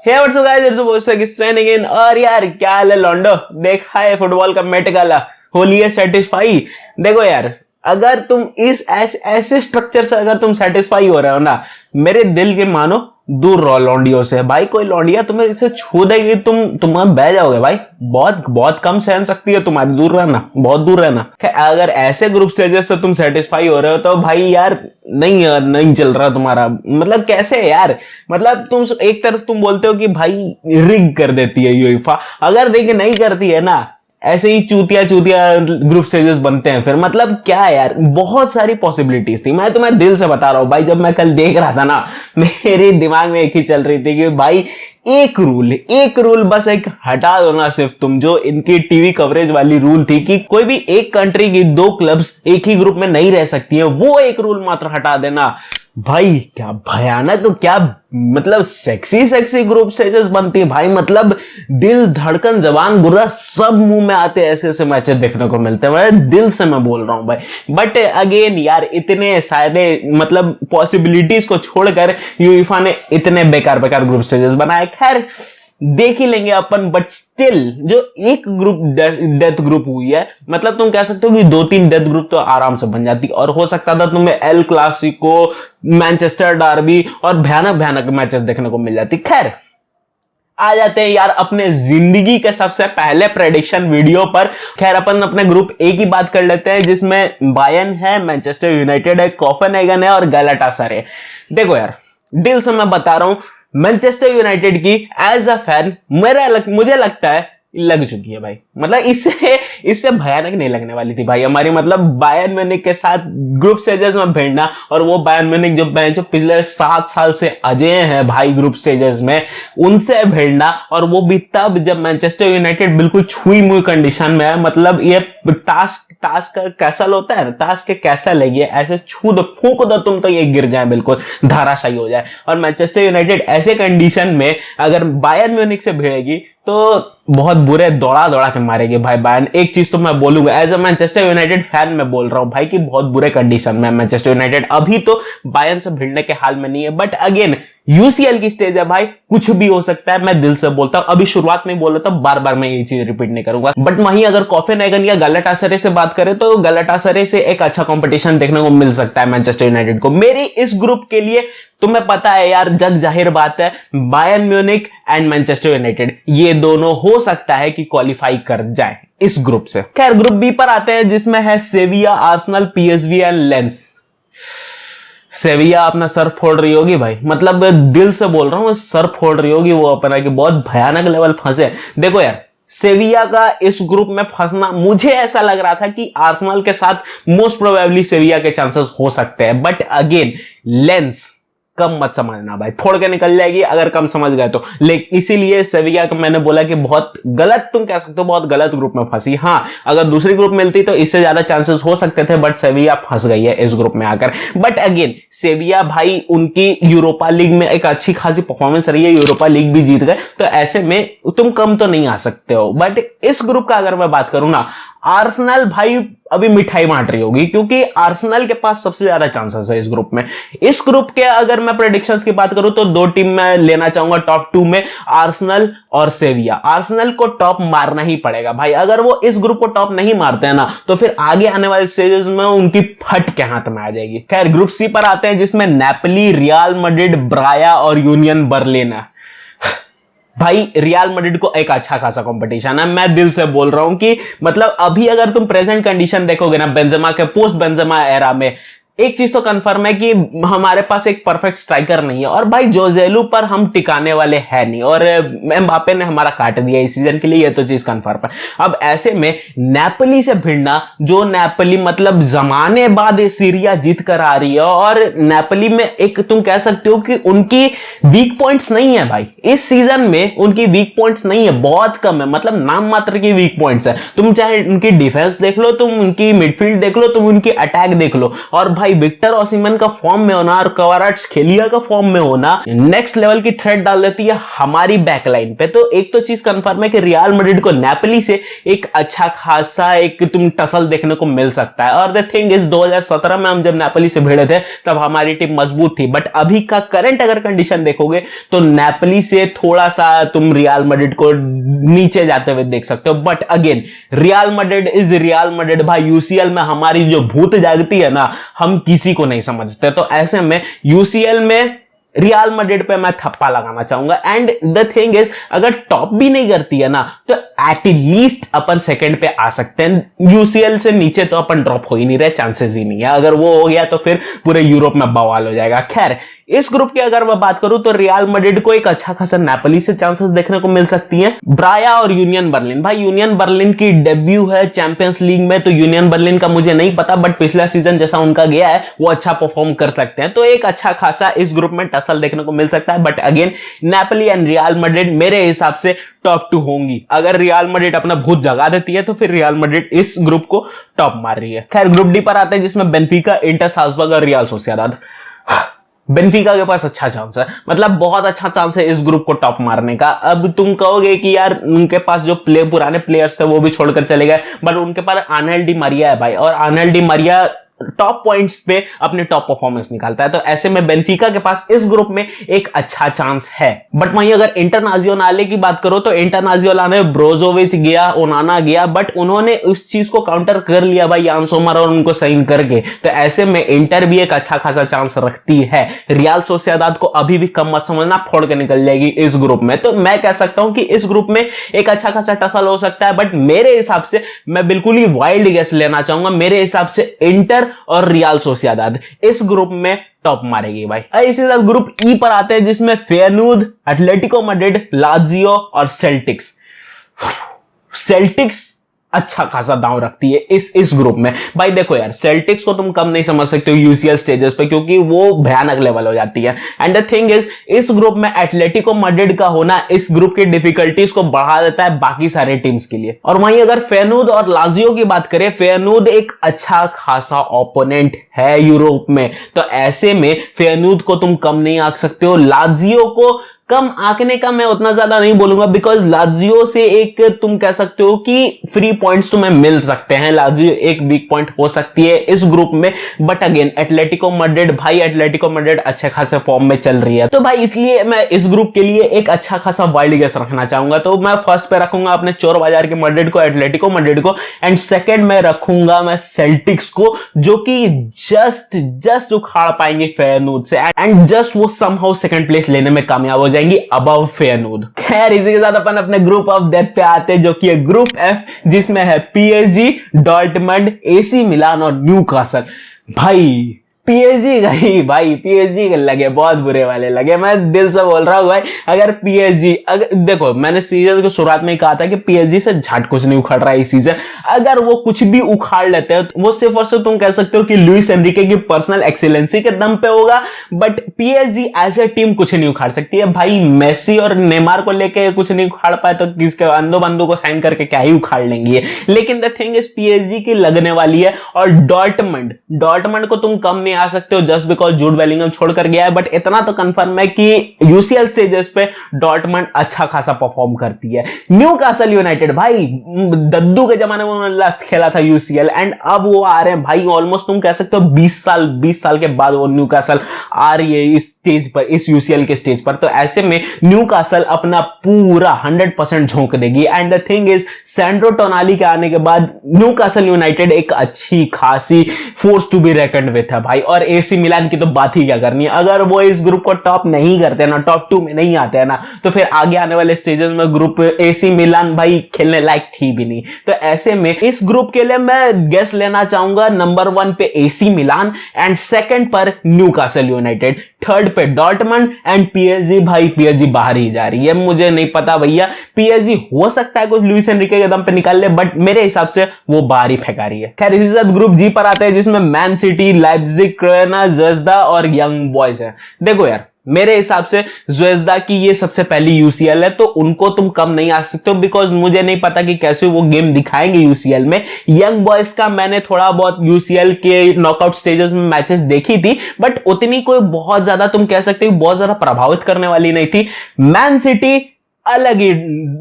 Hey what's up guys, it's Boston signing in. और यार क्या हाल है लॉन्डो? देखा है फुटबॉल का मेट गाला, होली है सेटिस्फाई। देखो यार, अगर तुम इस ऐसे स्ट्रक्चर से अगर तुम सेटिस्फाई हो रहे हो ना, मेरे दिल के मानो दूर रहो लौंडियों से भाई। कोई लौंडिया तुम्हें इसे छू देगी, तुम बह जाओगे भाई। बहुत बहुत कम सहन सकती है तुम्हारी, दूर रहना, बहुत दूर रहना। अगर ऐसे ग्रुप स्टेजेस से तुम सेटिस्फाई हो रहे हो तो भाई यार नहीं यार, नहीं चल रहा तुम्हारा। मतलब कैसे यार? मतलब तुम एक तरफ तुम बोलते हो कि भाई रिग कर देती है यूएफा, अगर रिग नहीं करती है ना, ऐसे ही चूतिया चूतिया ग्रुप स्टेजेस बनते हैं फिर। मतलब क्या है यार, बहुत सारी पॉसिबिलिटीज थी। मैं तुम्हें दिल से बता रहा हूं भाई, जब मैं कल देख रहा था ना, मेरे दिमाग में एक ही चल रही थी कि भाई एक रूल बस एक हटा दो ना, सिर्फ तुम, जो इनकी टीवी कवरेज वाली रूल थी कि कोई भी एक कंट्री की दो क्लब्स एक ही ग्रुप में नहीं रह सकती है, वो एक रूल मात्र हटा देना भाई। क्या भयानक, तो क्या मतलब सेक्सी ग्रुप स्टेजेस बनती है भाई। मतलब दिल धड़कन जबान गुर्दा सब मुंह में आते, ऐसे ऐसे मैचेस देखने को मिलते हैं भाई। दिल से मैं बोल रहा हूं भाई। बट अगेन यार, इतने सारे मतलब पॉसिबिलिटीज को छोड़कर यूएफा ने इतने बेकार ग्रुप स्टेजेस बनाए। खैर देख ही लेंगे अपन, बट स्टिल जो एक ग्रुप डेथ ग्रुप हुई है, मतलब तुम कह सकते हो कि 2-3 डेथ ग्रुप तो आराम से बन जाती, और हो सकता था तुम्हें एल क्लासिको, मैनचेस्टर डार्बी और भयानक मैचेस देखने को मिल जाती। खैर आ जाते हैं यार अपने जिंदगी के सबसे पहले प्रेडिक्शन वीडियो पर। खैर अपन अपने ग्रुप ए की बात कर लेते हैं, जिसमें बायर्न है, मैनचेस्टर यूनाइटेड है, कोपेनहेगन है और गैलाटासराय है। देखो यार, दिल से मैं बता रहा हूं, मैनचेस्टर यूनाइटेड की एज अ फैन मुझे लगता है लग चुकी है भाई। मतलब इससे भयानक नहीं लगने वाली थी भाई हमारी। मतलब बायर्न म्यूनिख के साथ ग्रुप स्टेजेस में भिड़ना, और वो बायर्न म्यूनिख जो पिछले 7 साल से अजेय है भाई ग्रुप स्टेजेस में, उनसे भिड़ना, और वो भी तब जब मैनचेस्टर यूनाइटेड बिल्कुल छुई मुई कंडीशन में है। मतलब ये टास्क का कैसल होता है, टास्क के कैसल है ये, ऐसे छू दो, फूंक दो तुम तो ये गिर जाए, बिल्कुल धाराशायी हो जाए। और मैनचेस्टर यूनाइटेड ऐसे कंडीशन में अगर बायर्न म्यूनिख से भिड़ेगी तो बहुत बुरे दौड़ा के मारेगी भाई बायर्न। एक चीज तो मैं बोलूंगा, as a Manchester United fan मैं बोल रहा हूं भाई कि बहुत बुरे कंडीशन में मैनचेस्टर यूनाइटेड। अभी तो बायर्न से भिड़ने के हाल में नहीं है, बट अगेन यूसीएल की स्टेज है भाई, कुछ भी हो सकता है। मैं दिल से बोलता हूं, अभी शुरुआत में बोल रहा था, बार मैं ये चीज रिपीट नहीं करूंगा। बट वहीं अगर कोपेनहेगन या गैलाटासराय से बात करें तो गैलाटासराय से एक अच्छा कंपटीशन देखने को मिल सकता है मैनचेस्टर यूनाइटेड को। मेरी इस ग्रुप के लिए तुम्हें पता है यार, जग जाहिर बात है, Bayern Munich and Manchester United ये दोनों हो सकता है कि क्वालिफाई कर जाए इस ग्रुप से। खैर ग्रुप बी पर आते हैं, जिसमें है सेविया, आर्सेनल, पीएसवी एंड लेंस। सेविया अपना सर फोड़ रही होगी भाई, मतलब दिल से बोल रहा हूं, सर फोड़ रही होगी वो अपना, कि बहुत भयानक लेवल फंसे। देखो यार, सेविया का इस ग्रुप में फंसना, मुझे ऐसा लग रहा था कि आर्सेनल के साथ मोस्ट प्रोबेबली सेविया के चांसेस हो सकते हैं। बट अगेन लेंस कम मत समझना भाई, फोड़ के निकल जाएगी अगर कम समझ गए तो। लेकिन इसीलिए सेविया का मैंने बोला कि बहुत गलत, तुम कह सकते हो बहुत गलत ग्रुप में फंसी। हाँ, अगर दूसरी ग्रुप मिलती तो इससे ज्यादा चांसेस हो सकते थे, बट सेविया फंस गई है इस ग्रुप में आकर। बट अगेन सेविया भाई, उनकी यूरोपा लीग में एक अच्छी खासी परफॉर्मेंस रही है, यूरोपा लीग भी जीत गए, तो ऐसे में तुम कम तो नहीं आ सकते हो। बट इस ग्रुप का अगर मैं बात करूं ना, आर्सेनल भाई अभी मिठाई बांट रही होगी, क्योंकि आर्सेनल के पास सबसे ज्यादा चांसेस है इस ग्रुप में। इस ग्रुप के अगर मैं प्रेडिक्शंस की बात करूं तो 2 टीम मैं लेना चाहूंगा टॉप 2 में, आर्सेनल और सेविया। आर्सेनल को टॉप मारना ही पड़ेगा भाई, अगर वो इस ग्रुप को टॉप नहीं मारते हैं ना, तो फिर आगे आने वाले स्टेजेस में उनकी फट के हाथ में आ जाएगी। खैर ग्रुप सी पर आते हैं, जिसमें नेपोली, रियल मैड्रिड, ब्राया और यूनियन बर्लिन है। भाई रियल मैड्रिड को एक अच्छा खासा कंपटीशन है, मैं दिल से बोल रहा हूं कि मतलब अभी अगर तुम प्रेजेंट कंडीशन देखोगे ना, बेंजेमा के पोस्ट बेंजेमा एरा में, एक चीज तो कंफर्म है कि हमारे पास एक परफेक्ट स्ट्राइकर नहीं है, और भाई जोजेलू पर हम टिकाने वाले हैं नहीं, और एम्बापे ने हमारा काट दिया इस सीजन के लिए, ये तो चीज कंफर्म है। अब ऐसे में नेपोली से भिड़ना, जो नेपोली मतलब जमाने बाद सीरिया जीत कर आ रही है, और नेपोली में एक तुम कह सकते हो कि उनकी वीक पॉइंट्स नहीं है भाई, इस सीजन में उनकी वीक पॉइंट्स नहीं है, बहुत कम है, मतलब नाम मात्र की वीक पॉइंट्स है। तुम चाहे उनकी डिफेंस देख लो, तुम उनकी मिडफील्ड देख लो, तुम उनकी अटैक देख लो, और भाई विक्टर ओसिमन का फॉर्म में होना और क्वाराट्सखेलिया का फॉर्म में होना नेक्स्ट लेवल की थ्रेट डाल देती है हमारी बैकलाइन पे। तो एक तो चीज कंफर्म है कि रियल मैड्रिड को नेपोली से एक अच्छा खासा एक तुम टसल देखने को मिल सकता है। और द थिंग इज 2017 में हम जब नेपोली से भिड़े थे तब हमारी टीम मजबूत थी, बट अभी का करंट अगर कंडीशन देखोगे तो नेपोली से थोड़ा सा तुम रियल मैड्रिड को नीचे जाते हुए देख सकते हो। But again real Madrid is real Madrid भाई। यूसीएल में हमारी जो भूत जागती है ना, हम किसी को नहीं समझते। तो ऐसे में यूसीएल में रियल मैड्रिड पे मैं थप्पा लगाना चाहूंगा। एंड द थिंग इज अगर टॉप भी नहीं करती है ना तो एटलीस्ट अपन सेकंड पे आ सकते हैं। यूसीएल से नीचे तो अपन ड्रॉप हो ही नहीं रहे, चांसेस ही नहीं है। अगर वो हो गया तो फिर पूरे यूरोप में बवाल हो जाएगा। खैर इस ग्रुप की अगर मैं बात करूं तो रियल मैड्रिड को एक अच्छा खासा नेपोली से चांसेस देखने को मिल सकती हैं। ब्राया और यूनियन बर्लिन, भाई यूनियन बर्लिन की डेब्यू है चैंपियंस लीग में, तो यूनियन बर्लिन का मुझे नहीं पता, बट पिछला सीजन जैसा उनका गया है वो अच्छा परफॉर्म कर सकते हैं। तो एक अच्छा खासा इस ग्रुप में टसल देखने को मिल सकता है। But again Napoli and real Madrid मेरे हिसाब से टॉप 2 होंगी। अगर रियल मैड्रिड अपना भूत जगा देती है तो फिर रियल मैड्रिड इस ग्रुप को टॉप मार रही है। खैर ग्रुप डी पर आते हैं जिसमें बेनफिका, इंटर साल्जबर्ग और रियल सोसिएदाद। बेनफिका के पास अच्छा चांस है, मतलब बहुत अच्छा चांस है इस ग्रुप को टॉप मारने का। अब तुम कहोगे कि यार उनके पास जो पुराने प्लेयर्स थे वो भी छोड़कर चले गए, बट उनके पास आनेल डी मारिया है भाई, और आनेल डी मारिया टॉप पॉइंट्स पे अपने टॉप परफॉर्मेंस निकालता है। तो ऐसे में बेनफिका के पास इस ग्रुप में एक अच्छा चांस है। बट वहीं अगर इंटरनेशनल की बात करो तो इंटरनेशनल में ब्रोजोविच गया, ओनाना गया, बट उन्होंने उस चीज को काउंटर कर लिया भाई यान सोमर और उनको साइन करके। तो ऐसे में इंटर भी एक अच्छा खासा चांस रखती है। रियल सोसिएदाद को अभी भी कम मत समझना, फोड़ के निकल जाएगी इस ग्रुप में। तो मैं कह सकता हूं कि इस ग्रुप में एक अच्छा खासा टसल हो सकता है। बट मेरे हिसाब से मैं बिल्कुल ही वाइल्ड गेस लेना चाहूंगा, मेरे हिसाब से इंटर और रियल सोसिएदाद इस ग्रुप में टॉप मारेगी भाई। इसी साथ ग्रुप ई पर आते हैं जिसमें फेयरनूद, एटलेटिको मैड्रिड, लाजियो और सेल्टिक्स। सेल्टिक्स अच्छा खासा दांव रखती है इस ग्रुप में भाई। देखो यार सेल्टिक्स को तुम कम नहीं समझ सकते हो यूसीएल स्टेजेस पे, क्योंकि वो भयानक लेवल हो जाती है। एंड द थिंग इज इस ग्रुप में एटलेटिको मैड्रिड का होना इस ग्रुप की डिफिकल्टीज को बढ़ा देता है बाकी सारे टीम्स के लिए। और वहीं अगर फेयरनूद और लाजियो की बात करें, फेयरनूद एक अच्छा खासा ओपोनेंट है यूरोप में, तो ऐसे में फेयरनूद को तुम कम नहीं आंक सकते हो। लाजियो को कम आंकने का मैं उतना ज्यादा नहीं बोलूंगा, बिकॉज लाजियो से एक तुम कह सकते हो कि फ्री पॉइंट्स तुम्हें मिल सकते हैं। लाजियो एक वीक पॉइंट हो सकती है इस ग्रुप में। बट अगेन एटलेटिको मैड्रिड, भाई एटलेटिको मैड्रिड अच्छे खासे फॉर्म में चल रही है, तो भाई इसलिए मैं इस ग्रुप के लिए एक अच्छा खासा वाइल्ड गेस रखना चाहूंगा। तो मैं फर्स्ट पे रखूंगा अपने चोर बाजार के मैड्रिड को, एटलेटिको मैड्रिड को, एंड सेकेंड में रखूंगा मैं सेल्टिक्स को, जो कि जस्ट उखाड़ पाएंगे फेयरनूद से, एंड जस्ट वो समहाउ सेकंड प्लेस लेने में कामयाब हो जाएंगी अबव फेयरनूद। खैर इसी के साथ अपन अपने ग्रुप ऑफ डेथ पे आते हैं, जो कि है ग्रुप एफ, जिसमें है पीएसजी, डॉर्टमंड, एसी मिलान और न्यूकासल। भाई पीएसजी गई भाई, पीएसजी के लगे बहुत बुरे वाले लगे। मैं दिल से बोल रहा हूं भाई, अगर पीएसजी, अगर देखो मैंने सीजन की शुरुआत में कहा था कि पीएसजी से झट कुछ नहीं उखाड़ रहा है इस सीजन। अगर वो कुछ भी उखाड़ लेते हैं वो सिर्फ और सिर्फ तुम कह सकते हो कि लुइस एनरिके की पर्सनल एक्सीलेंसी के दम पे होगा, but PSG as a team कुछ नहीं उखाड़ सकती है भाई। मेसी और नेमार को लेके कुछ नहीं उखाड़ पाए तो किसके अंदो बंदो को साइन करके क्या ही उखाड़ लेंगे। लेकिन द थिंग इज पीएसजी की लगने वाली है। और डॉर्टमंड को तुम कम आ सकते हो जस्ट बिकॉज जूड बेलिंगम छोड़कर गया है, बट इतना तो कंफर्म है कि यूसीएल स्टेजेस पे डॉर्टमंड अच्छा खासा परफॉर्म करती है। न्यूकासल यूनाइटेड, भाई दद्दू के जमाने में उन्होंने लास्ट खेला था यूसीएल, एंड अब वो आ रहे हैं भाई ऑलमोस्ट तुम कह सकते हो 20 साल के बाद वो न्यूकासल आ रही है इस स्टेज पर, इस यूसीएल के स्टेज पर। तो ऐसे में न्यूकासल अपना पूरा 100% झोंक देगी। And the thing is Sandro Tonali के आने के बाद न्यूकासल यूनाइटेड एक अच्छी खासी force to be reckoned with है भाई। और एसी मिलान की तो बात ही क्या करनी है, अगर वो इस ग्रुप को टॉप नहीं करते ना, टॉप 2 में नहीं आते हैं ना, तो फिर आगे आने वाले स्टेजेस में ग्रुप एसी मिलान भाई खेलने लायक थी भी नहीं। तो ऐसे में इस ग्रुप के लिए मैं गेस लेना चाहूंगा नंबर 1 पे एसी मिलान, एंड सेकंड पर न्यूकासल यूनाइटेड, थर्ड पे डॉर्टमंड, एंड पीएसजी। भाई पीएसजी बाहर ही जा रही है, मुझे नहीं पता भैया, पीएसजी हो सकता है कुछ लुइस एनरिके के दम पे निकाल ले, बट मेरे हिसाब से वो बाहर ही फेंका रही है। खैर इसी साथ ग्रुप जी पर आते हैं जिसमें मैन सिटी, लाइप्जिग, क्रेना, जज्दा और यंग बॉयज है। देखो यार मेरे हिसाब से ज़्वेज़दा की ये सबसे पहली यूसीएल है, तो उनको तुम कम नहीं आ सकते हो, बिकॉज मुझे नहीं पता कि कैसे वो गेम दिखाएंगे यूसीएल में। यंग बॉयज का मैंने थोड़ा बहुत यूसीएल के नॉकआउट स्टेजेस में मैचेस देखी थी, बट उतनी कोई बहुत ज्यादा तुम कह सकते हो बहुत ज्यादा प्रभावित करने वाली नहीं थी। मैन सिटी अलग ही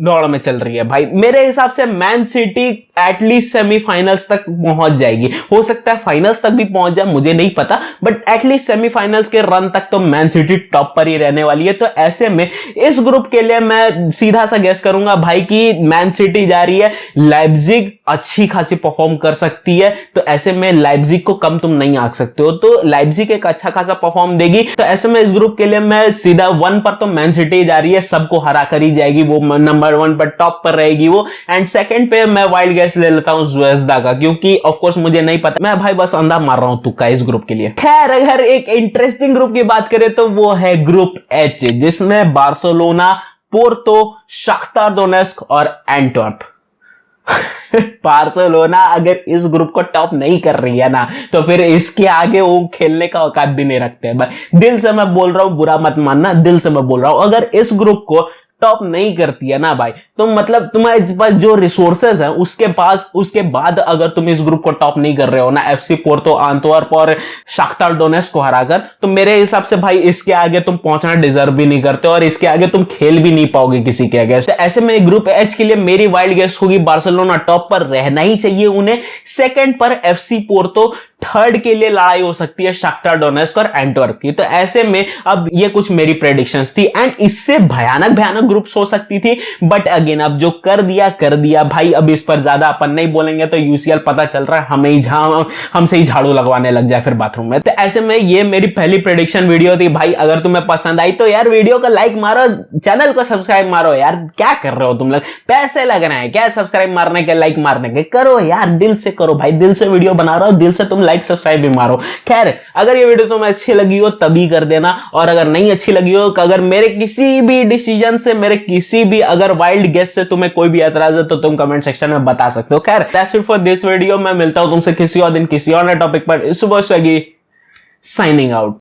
दौड़ में चल रही है भाई। मेरे हिसाब से मैन सिटी एटलीस्ट सेमीफाइनल्स तक पहुंच जाएगी, हो सकता है फाइनल्स तक भी पहुंच जाए, मुझे नहीं पता, बट एटलीस्ट सेमीफाइनल्स के रन तक तो मैन सिटी टॉप पर ही रहने वाली है। तो ऐसे में इस ग्रुप के लिए मैं सीधा सा गेस करूंगा भाई कि मैन सिटी जा रही है, लाइप्जिग अच्छी खासी परफॉर्म कर सकती है, तो ऐसे में लाइप्जिग को कम तुम नहीं आंक सकते हो, तो लाइप्जिग एक अच्छा खासा परफॉर्म देगी। तो ऐसे में इस ग्रुप के लिए मैं सीधा 1 पर तो मैन सिटी जा रही है, सबको हरा कर ही जाएगी, वो नंबर 1 पर टॉप पर रहेगी वो। एंड सेकंड पे मैं वाइल्ड गैस ले लेता हूं ज़्वेज़दा का, क्योंकि ऑफ कोर्स मुझे नहीं पता, मैं भाई बस अंधा मार रहा हूं तुक्का इस ग्रुप के लिए। खैर अगर एक इंटरेस्टिंग ग्रुप की बात करें तो वो है ग्रुप एच, जिसमें बार्सिलोना, पोर्तो, शाख्तार डोनेस्क और एंटवर्प। बार्सिलोना अगर इस ग्रुप को टॉप नहीं कर रही है ना, तो फिर इसके आगे वो खेलने का औकात भी नहीं रखते हैं भाई। दिल से मैं बोल रहा हूं, बुरा मत मानना, दिल से मैं बोल रहा हूं, अगर इस ग्रुप को टॉप नहीं करती है ना भाई, तो मतलब तुम्हारे पास जो रिसोर्सेज है उसके बाद अगर तुम इस ग्रुप को टॉप नहीं कर रहे हो ना, एफसी पोर्तो, एंटवर्प और शाख्तार डोनेस्क को हराकर, तो मेरे हिसाब से भाई इसके आगे तुम पहुंचना डिजर्व भी नहीं करते और इसके आगे तुम खेल भी नहीं पाओगे किसी के आगे। तो ऐसे में ग्रुप एच के लिए मेरी वाइल्ड गेस होगी बार्सिलोना टॉप पर रहना ही चाहिए उन्हें, सेकंड पर एफसी पोर्तो, थर्ड के लिए लड़ाई हो सकती है शाख्तार डोनेस्क और एंटवर्प की। तो ऐसे में अब ये कुछ मेरी प्रेडिक्शंस थी, एंड इससे भयानक ग्रुप्स हो सकती थी, बट अगेन अब जो कर दिया भाई, अब इस पर ज्यादा अपन नहीं बोलेंगे तो यूसीएल पता चल रहा है हमसे ही झाड़ू लगवाने लग जाए फिर बाथरूम में। तो ऐसे में ये मेरी पहली प्रेडिक्शन वीडियो थी भाई। अगर तुम्हें पसंद आई तो यार वीडियो को लाइक मारो, चैनल को सब्सक्राइब मारो यार, क्या कर रहे हो तुम लोग, पैसे लग रहे हैं क्या सब्सक्राइब मारने के, लाइक मारने के, करो यार, दिल से करो भाई, दिल से वीडियो बना रहा हो, दिल से तुम लाइक सब्सक्राइब भी मारो। खैर अगर ये वीडियो तुम्हें अच्छी लगी हो तभी कर देना, और अगर नहीं अच्छी लगी हो, अगर मेरे किसी भी डिसीजन से, मेरे किसी भी अगर वाइल्ड गेस से तुम्हें कोई भी एतराज है तो तुम कमेंट सेक्शन में बता सकते हो। खैर that's it for this video, मैं मिलता हूं तुमसे किसी और दिन किसी और टॉपिक पर। सुबह साइनिंग आउट।